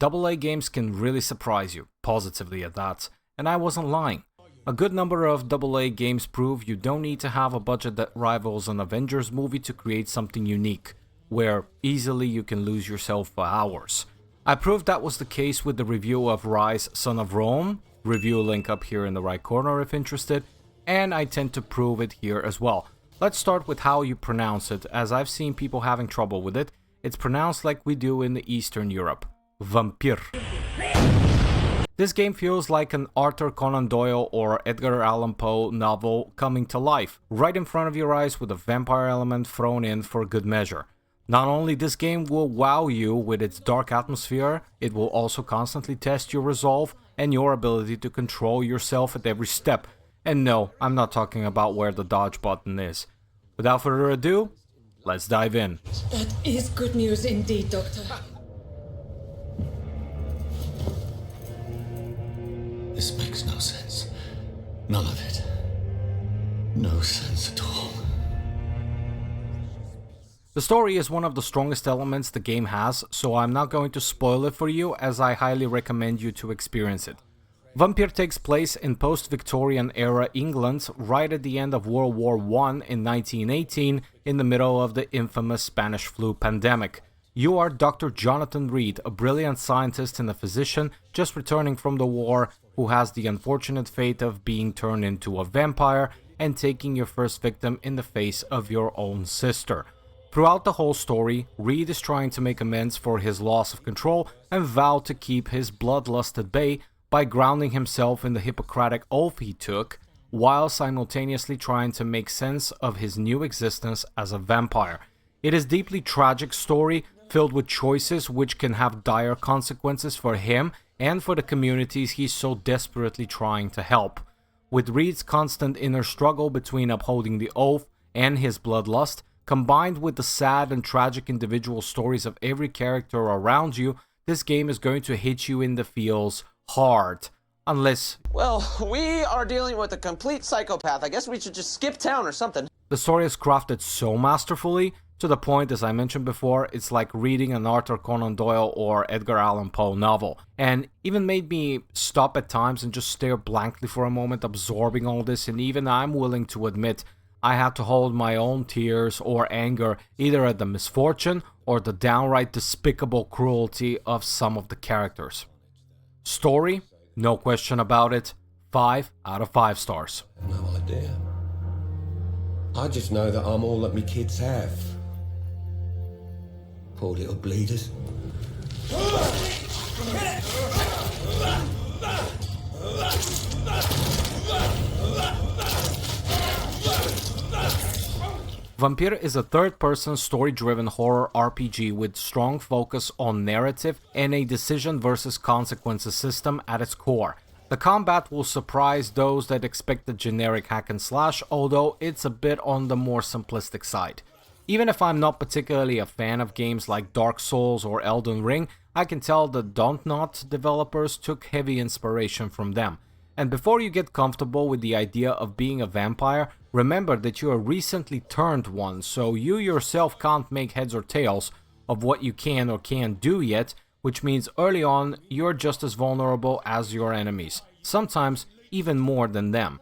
AA games can really surprise you, positively at that, and I wasn't lying. A good number of AA games prove you don't need to have a budget that rivals an Avengers movie to create something unique, where easily you can lose yourself for hours. I proved that was the case with the review of Rise Son of Rome, review link up here in the right corner if interested, and I tend to prove it here as well. Let's start with how you pronounce it, as I've seen people having trouble with it. It's pronounced like we do in the Eastern Europe. Vampyr. This game feels like an Arthur Conan Doyle or Edgar Allan Poe novel coming to life, right in front of your eyes with a vampire element thrown in for good measure. Not only this game will wow you with its dark atmosphere, it will also constantly test your resolve and your ability to control yourself at every step. And no, I'm not talking about where the dodge button is. Without further ado, let's dive in. That is good news indeed, Doctor. This makes no sense. None of it. No sense at all. The story is one of the strongest elements the game has, so I'm not going to spoil it for you, as I highly recommend you to experience it. Vampyr takes place in post-Victorian era England right at the end of World War I in 1918, in the middle of the infamous Spanish flu pandemic. You are Dr. Jonathan Reed, a brilliant scientist and a physician just returning from the war, who has the unfortunate fate of being turned into a vampire and taking your first victim in the face of your own sister. Throughout the whole story, Reed is trying to make amends for his loss of control and vow to keep his bloodlust at bay by grounding himself in the Hippocratic oath he took, while simultaneously trying to make sense of his new existence as a vampire. It is a deeply tragic story filled with choices which can have dire consequences for him and for the communities he's so desperately trying to help. With Reed's constant inner struggle between upholding the oath and his bloodlust, combined with the sad and tragic individual stories of every character around you, this game is going to hit you in the feels hard. Unless... Well, we are dealing with a complete psychopath. I guess we should just skip town or something. The story is crafted so masterfully, to the point, as I mentioned before, it's like reading an Arthur Conan Doyle or Edgar Allan Poe novel. And even made me stop at times and just stare blankly for a moment, absorbing all this, and even I'm willing to admit I had to hold my own tears or anger either at the misfortune or the downright despicable cruelty of some of the characters. Story? No question about it. 5 out of 5 stars. No idea. I just know that I'm all that me kids have. Poor little bleeders. Vampyr is a third-person story-driven horror RPG with strong focus on narrative and a decision versus consequences system at its core. The combat will surprise those that expect the generic hack and slash, although it's a bit on the more simplistic side. Even if I'm not particularly a fan of games like Dark Souls or Elden Ring, I can tell the Dontnod developers took heavy inspiration from them. And before you get comfortable with the idea of being a vampire, remember that you are recently turned one, so you yourself can't make heads or tails of what you can or can't do yet, which means early on you're just as vulnerable as your enemies, sometimes even more than them.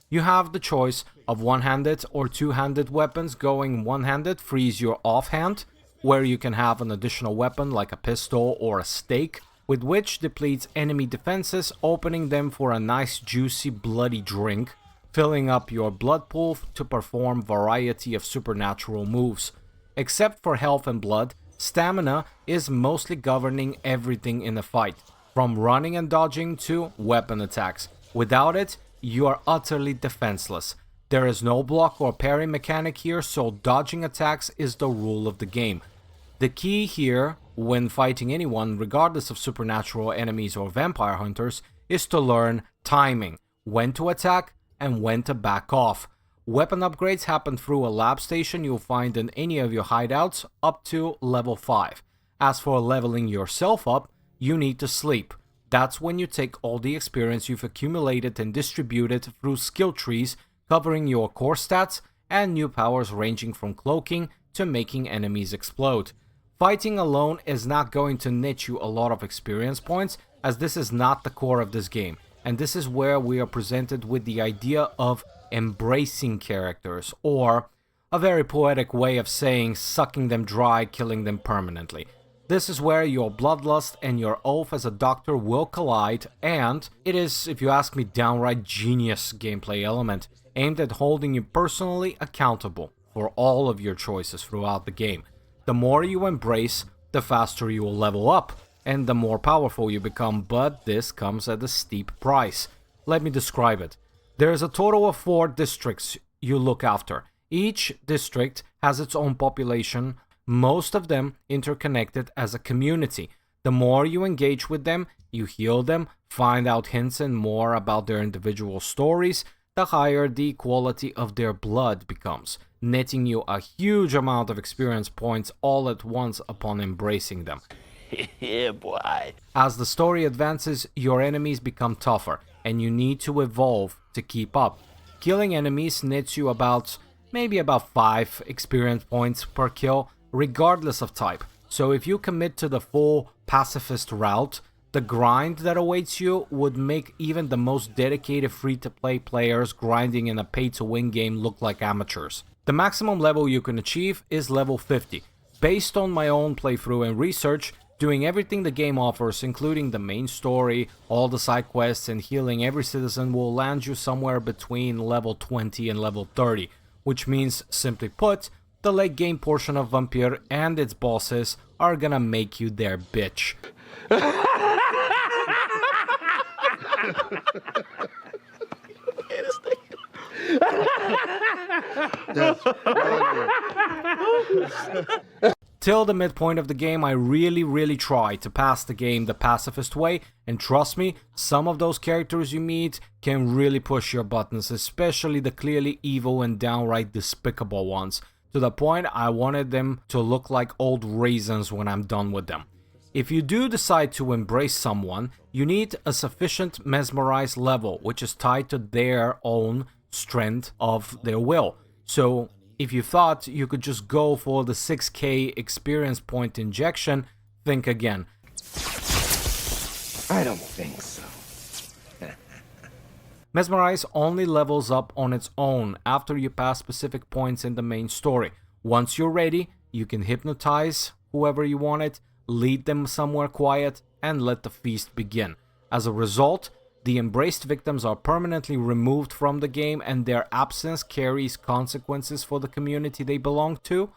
You have the choice of one-handed or two-handed weapons. Going one-handed frees your offhand, where you can have an additional weapon like a pistol or a stake, with which depletes enemy defenses, opening them for a nice juicy bloody drink, filling up your blood pool to perform variety of supernatural moves. Except for health and blood, stamina is mostly governing everything in a fight, from running and dodging to weapon attacks. Without it, you are utterly defenseless. There is no block or parry mechanic here, so dodging attacks is the rule of the game. The key here, when fighting anyone, regardless of supernatural enemies or vampire hunters, is to learn timing, when to attack and when to back off. Weapon upgrades happen through a lab station you'll find in any of your hideouts up to level 5. As for leveling yourself up, you need to sleep. That's when you take all the experience you've accumulated and distribute it through skill trees covering your core stats and new powers ranging from cloaking to making enemies explode. Fighting alone is not going to net you a lot of experience points, as this is not the core of this game, and this is where we are presented with the idea of embracing characters, or a very poetic way of saying sucking them dry, killing them permanently. This is where your bloodlust and your oath as a doctor will collide, and it is, if you ask me, downright genius gameplay element aimed at holding you personally accountable for all of your choices throughout the game. The more you embrace, the faster you will level up, and the more powerful you become, but this comes at a steep price. Let me describe it. There is a total of 4 districts you look after. Each district has its own population, most of them interconnected as a community. The more you engage with them, you heal them, find out hints and more about their individual stories, the higher the quality of their blood becomes, netting you a huge amount of experience points all at once upon embracing them. Yeah, boy. As the story advances, your enemies become tougher, and you need to evolve to keep up. Killing enemies nets you maybe about 5 experience points per kill, regardless of type. So if you commit to the full pacifist route, the grind that awaits you would make even the most dedicated free-to-play players grinding in a pay-to-win game look like amateurs. The maximum level you can achieve is level 50. Based on my own playthrough and research, doing everything the game offers, including the main story, all the side quests, and healing every citizen will land you somewhere between level 20 and level 30, which means, simply put, the late game portion of Vampyr and its bosses are gonna make you their bitch. Till the midpoint of the game, I really try to pass the game the pacifist way, and trust me, some of those characters you meet can really push your buttons, especially the clearly evil and downright despicable ones, to the point I wanted them to look like old raisins when I'm done with them. If you do decide to embrace someone, you need a sufficient mesmerize level, which is tied to their own strength of their will. So if you thought you could just go for the 6k experience point injection, think again. I don't think so. Mesmerize only levels up on its own after you pass specific points in the main story. Once you're ready, you can hypnotize whoever you wanted, lead them somewhere quiet, and let the feast begin. As a result, the embraced victims are permanently removed from the game, and their absence carries consequences for the community they belong to,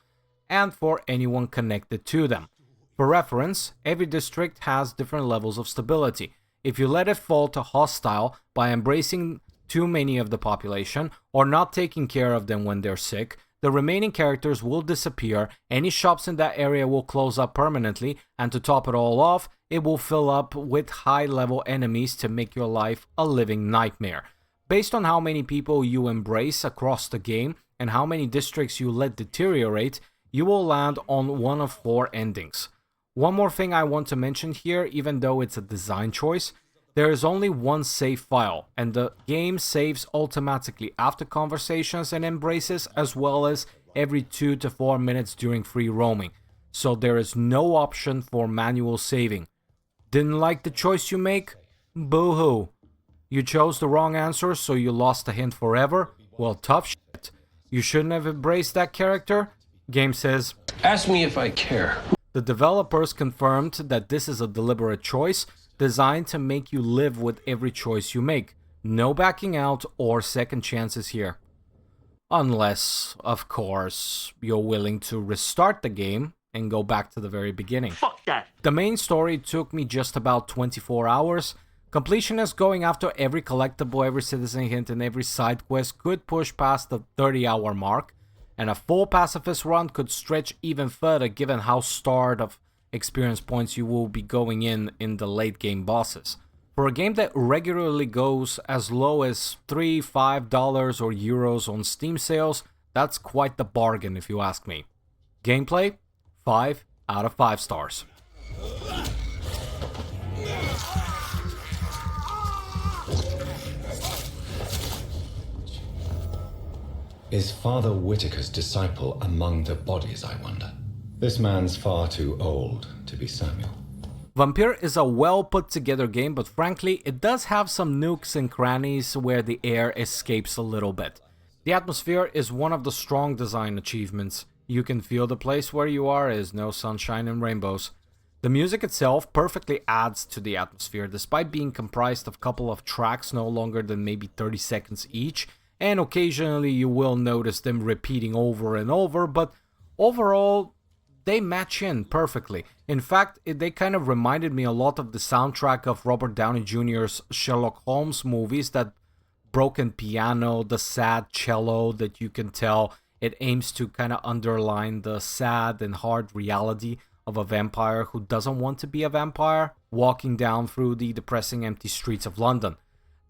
and for anyone connected to them. For reference, every district has different levels of stability. If you let it fall to hostile by embracing too many of the population, or not taking care of them when they're sick, the remaining characters will disappear, any shops in that area will close up permanently, and to top it all off, it will fill up with high-level enemies to make your life a living nightmare. Based on how many people you embrace across the game, and how many districts you let deteriorate, you will land on one of 4 endings. One more thing I want to mention here, even though it's a design choice, there is only one save file, and the game saves automatically after conversations and embraces, as well as every 2 to 4 minutes during free roaming, so there is no option for manual saving. Didn't like the choice you make? Boo-hoo. You chose the wrong answer, so you lost the hint forever? Well, tough shit. You shouldn't have embraced that character? Game says, Ask me if I care. the developers confirmed that this is a deliberate choice, designed to make you live with every choice you make. No backing out or second chances here. Unless, of course, you're willing to restart the game and go back to the very beginning. Fuck that. The main story took me just about 24 hours. Completionists going after every collectible, every citizen hint, and every side quest could push past the 30-hour mark, and a full pacifist run could stretch even further given how starved of experience points you will be going in the late game bosses. For a game that regularly goes as low as $3, $5 or euros on Steam sales, that's quite the bargain if you ask me. Gameplay? 5 out of 5 stars. Is Father Whitaker's disciple among the bodies, I wonder? This man's far too old to be Samuel. Vampyr is a well put together game, but frankly, it does have some nooks and crannies where the air escapes a little bit. The atmosphere is one of the strong design achievements. You can feel the place where you are is no sunshine and rainbows. The music itself perfectly adds to the atmosphere, despite being comprised of a couple of tracks no longer than maybe 30 seconds each, and occasionally you will notice them repeating over and over, but overall, they match in perfectly. In fact, they kind of reminded me a lot of the soundtrack of Robert Downey Jr.'s Sherlock Holmes movies, that broken piano, the sad cello that you can tell it aims to kind of underline the sad and hard reality of a vampire who doesn't want to be a vampire, walking down through the depressing empty streets of London.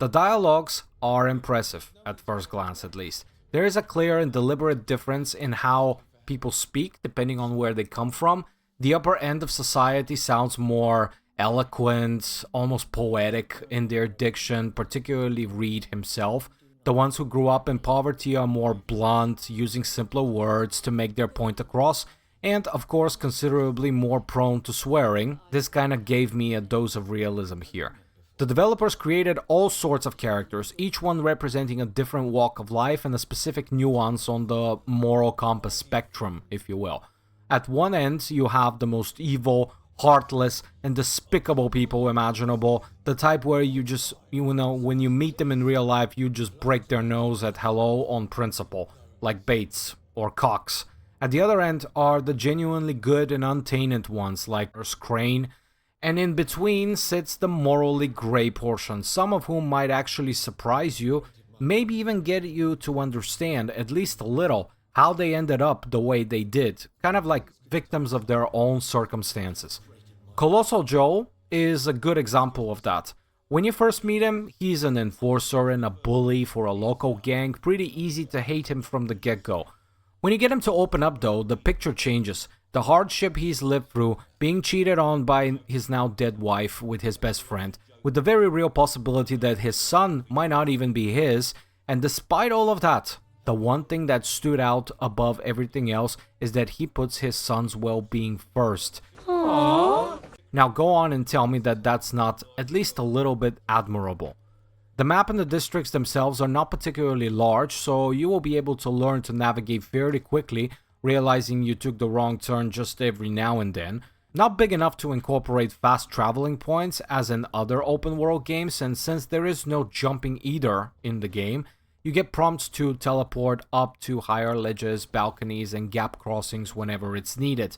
The dialogues are impressive, at first glance at least. There is a clear and deliberate difference in how people speak depending on where they come from. The upper end of society sounds more eloquent, almost poetic in their diction, particularly Reed himself. The ones who grew up in poverty are more blunt, using simpler words to make their point across, and of course considerably more prone to swearing. This kind of gave me a dose of realism here. The developers created all sorts of characters, each one representing a different walk of life and a specific nuance on the moral compass spectrum, if you will. At one end, you have the most evil, heartless, and despicable people imaginable, the type where you just, when you meet them in real life, you just break their nose at hello on principle, like Bates or Cox. At the other end are the genuinely good and untainted ones, like Crane, and in between sits the morally grey portion, some of whom might actually surprise you, maybe even get you to understand, at least a little, how they ended up the way they did, kind of like victims of their own circumstances. Colossal Joe is a good example of that. When you first meet him, he's an enforcer and a bully for a local gang, pretty easy to hate him from the get-go. When you get him to open up though, the picture changes. The hardship he's lived through, being cheated on by his now dead wife with his best friend, with the very real possibility that his son might not even be his, and despite all of that, the one thing that stood out above everything else is that he puts his son's well-being first. Aww. Now go on and tell me that that's not at least a little bit admirable. The map and the districts themselves are not particularly large, so you will be able to learn to navigate fairly quickly, realizing you took the wrong turn just every now and then. Not big enough to incorporate fast traveling points as in other open world games, and since there is no jumping either in the game, you get prompts to teleport up to higher ledges, balconies, and gap crossings whenever it's needed.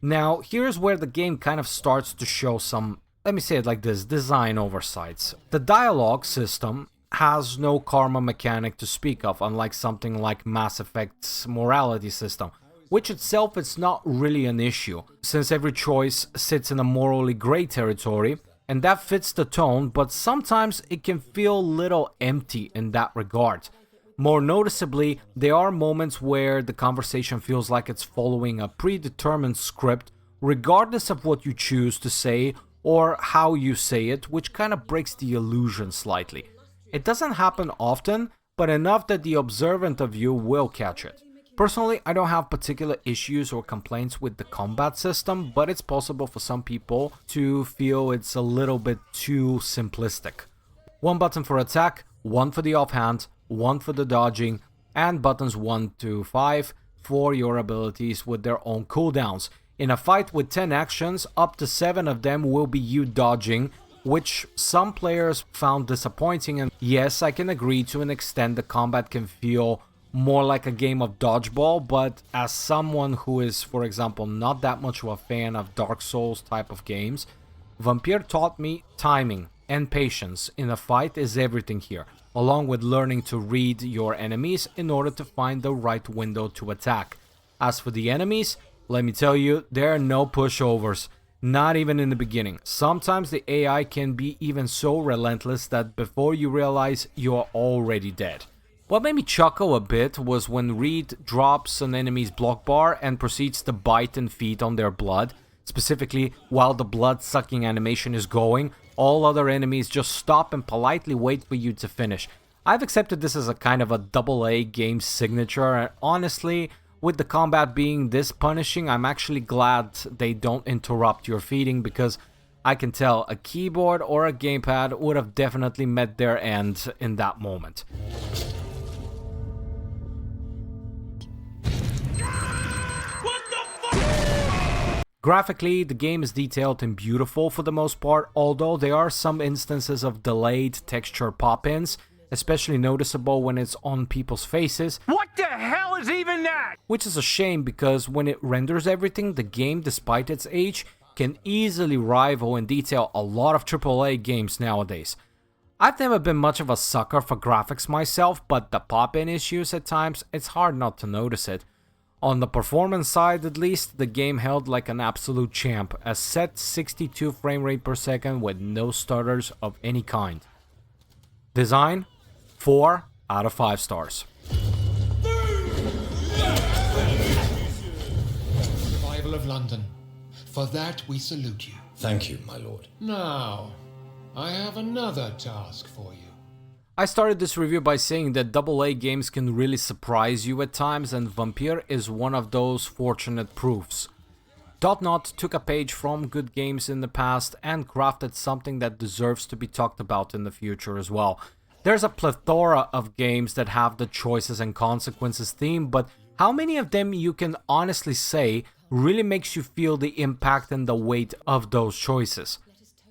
Now, here's where the game kind of starts to show some, let me say it like this, design oversights. The dialogue system has no karma mechanic to speak of, unlike something like Mass Effect's morality system, which itself is not really an issue, since every choice sits in a morally grey territory, and that fits the tone, but sometimes it can feel a little empty in that regard. More noticeably, there are moments where the conversation feels like it's following a predetermined script, regardless of what you choose to say or how you say it, which kind of breaks the illusion slightly. It doesn't happen often, but enough that the observant of you will catch it. Personally, I don't have particular issues or complaints with the combat system, but it's possible for some people to feel it's a little bit too simplistic. One button for attack, one for the offhand, one for the dodging, and buttons 1 to 5 for your abilities with their own cooldowns. In a fight with 10 actions, up to 7 of them will be you dodging, which some players found disappointing, and yes, I can agree to an extent the combat can feel more like a game of dodgeball, but as someone who is, for example, not that much of a fan of Dark Souls type of games, Vampyr taught me timing and patience in a fight is everything here, along with learning to read your enemies in order to find the right window to attack. As for the enemies, let me tell you, there are no pushovers, not even in the beginning. Sometimes the AI can be even so relentless that before you realize you are already dead. What made me chuckle a bit was when Reed drops an enemy's block bar and proceeds to bite and feed on their blood. Specifically, while the blood-sucking animation is going, all other enemies just stop and politely wait for you to finish. I've accepted this as a kind of a AA game signature, and honestly, with the combat being this punishing, I'm actually glad they don't interrupt your feeding, because I can tell a keyboard or a gamepad would have definitely met their end in that moment. Graphically, the game is detailed and beautiful for the most part, although there are some instances of delayed texture pop-ins, especially noticeable when it's on people's faces. What the hell is even that? Which is a shame, because when it renders everything, the game, despite its age, can easily rival in detail a lot of AAA games nowadays. I've never been much of a sucker for graphics myself, but the pop-in issues at times, it's hard not to notice it. On the performance side at least, the game held like an absolute champ, a set 62 frame rate per second with no stutters of any kind. Design, 4 out of 5 stars. Revival of London. For that we salute you. Thank you, my lord. Now, I have another task for you. I started this review by saying that AA games can really surprise you at times, and Vampyr is one of those fortunate proofs. Dotnot took a page from good games in the past and crafted something that deserves to be talked about in the future as well. There's a plethora of games that have the choices and consequences theme, but how many of them you can honestly say really makes you feel the impact and the weight of those choices?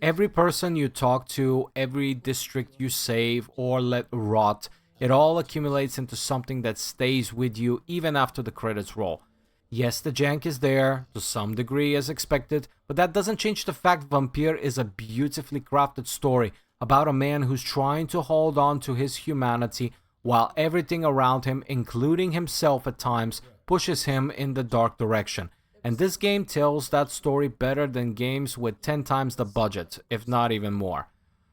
Every person you talk to, every district you save or let rot, it all accumulates into something that stays with you even after the credits roll. Yes, the jank is there, to some degree as expected, but that doesn't change the fact Vampyr is a beautifully crafted story about a man who's trying to hold on to his humanity while everything around him, including himself at times, pushes him in the dark direction. And this game tells that story better than games with 10 times the budget, if not even more.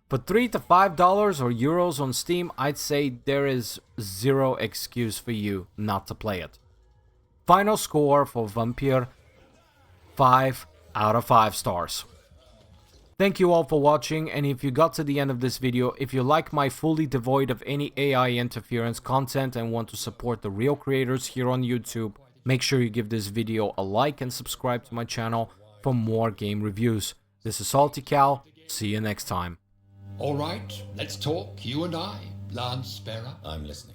For $3 to $5 or euros on Steam, I'd say there is zero excuse for you not to play it. Final score for Vampyr, 5 out of 5 stars. Thank you all for watching, and if you got to the end of this video, if you like my fully devoid of any AI interference content and want to support the real creators here on YouTube, make sure you give this video a like and subscribe to my channel for more game reviews. This is SaltyKal, see you next time. All right, let's talk, you and I, Lance Sparrow. I'm listening.